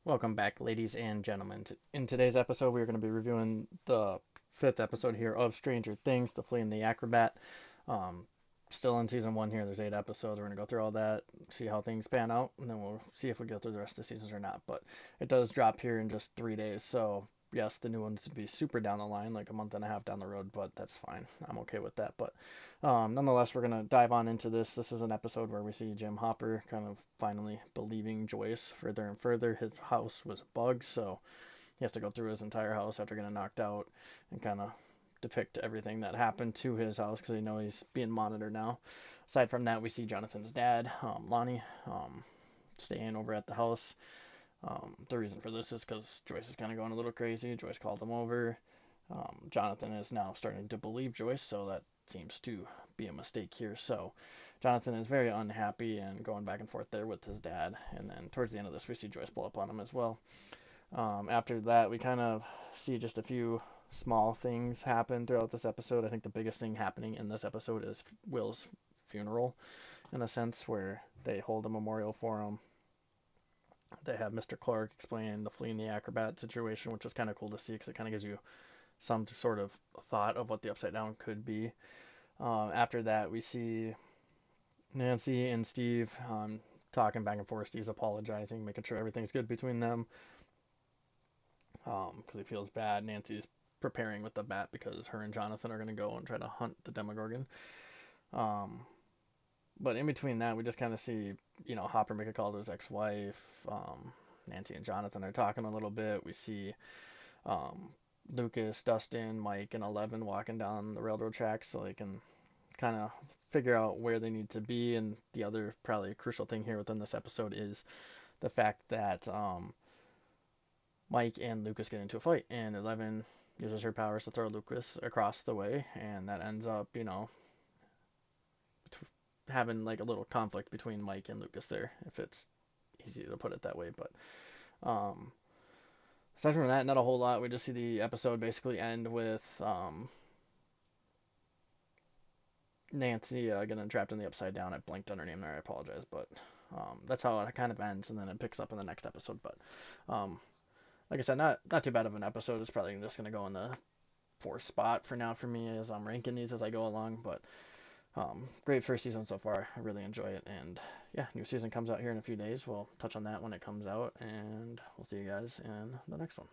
Welcome back, ladies and gentlemen. In today's episode, we're going to be reviewing the fifth episode here of Stranger Things, The Flea and the Acrobat. Um, Still in season one here. There's 8 episodes. We're going to go through all that, see how things pan out, and then we'll see if we go through the rest of the seasons or not. But it does drop here in just 3 days. So, yes, the new ones would be super down the line, like a month and a half down the road, but that's fine. I'm okay with that. But nonetheless, we're going to dive on into this. This is an episode where we see Jim Hopper kind of finally believing Joyce further and further. His house was bugged, so he has to go through his entire house after getting knocked out and kind of depict everything that happened to his house because they know he's being monitored now. Aside from that, we see Jonathan's dad, Lonnie, staying over at the house. The reason for this is because Joyce is kind of going a little crazy. Joyce called him over. Jonathan is now starting to believe Joyce, so that seems to be a mistake here. So Jonathan is very unhappy and going back and forth there with his dad. And then towards the end of this, we see Joyce pull up on him as well. After that, we kind of see just a few small things happen throughout this episode. I think the biggest thing happening in this episode is Will's funeral, in a sense, where they hold a memorial for him. They have Mr. Clark explain the Flea and the Acrobat situation, which is kind of cool to see because it kind of gives you some sort of thought of what the Upside Down could be. After that, we see Nancy and Steve talking back and forth. Steve's apologizing, making sure everything's good between them because he feels bad. Nancy's preparing with the bat because her and Jonathan are going to go and try to hunt the Demogorgon. Um, but in between that, we just kind of see, Hopper make a call to his ex-wife. Nancy and Jonathan are talking a little bit. We see um, Lucas, Dustin, Mike, and Eleven walking down the railroad tracks so they can kind of figure out where they need to be. And the other probably crucial thing here within this episode is the fact that Mike and Lucas get into a fight, and Eleven uses her powers to throw Lucas across the way, and that ends up, having like a little conflict between Mike and Lucas there, if it's easy to put it that way. But um, aside from that, not a whole lot. We just see the episode basically end with Nancy getting trapped in the upside down. I blanked on her name there. I apologize, but that's how it kind of ends, and then it picks up in the next episode. But um, like I said, not too bad of an episode. It's probably just gonna go in the fourth spot for now for me as I'm ranking these as I go along. But great first season so far. I really enjoy it. And yeah, new season comes out here in a few days. We'll touch on that when it comes out. And we'll see you guys in the next one.